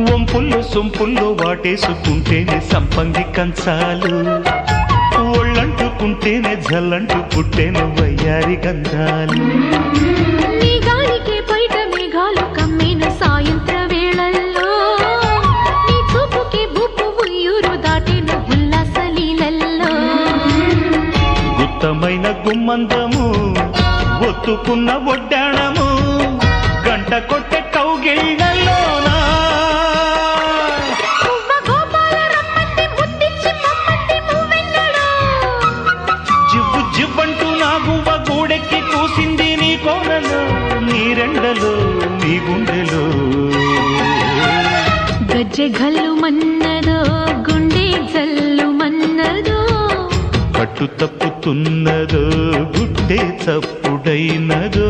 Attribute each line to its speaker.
Speaker 1: వంపుల్లో సొంపుల్లో వాటేసుకుంటేనే సంపంగి కంచాలు, ఒళ్ళంటుకుంటేనే జల్లంటూ పుట్టేను వయ్యారి గంధాలు.
Speaker 2: నీ గాలికే బయట మేఘాలు కమ్మిన సాయంత్ర వేళల్లో, నీ చూపుకే బూపు ఉయ్యూరు దాటిన ఉల్లాస లీలల్లో.
Speaker 1: గుత్తమైన గుమ్మందము ఒత్తుకున్న ఒడ్డాణము, గంట కొట్టే కౌగిళ్ళలోనా జివ్వు జివ్వంటూ నా గువ్వ గూడెక్కి కూసింది నీ కోనలో, నీ రెండలో నీ గుండెలో.
Speaker 2: గజ్జె గల్లు మన్నదో గుండె జల్లు మన్నదో,
Speaker 1: పట్టు తప్పుతున్నదో గుడ్డే చప్పుడైనదో.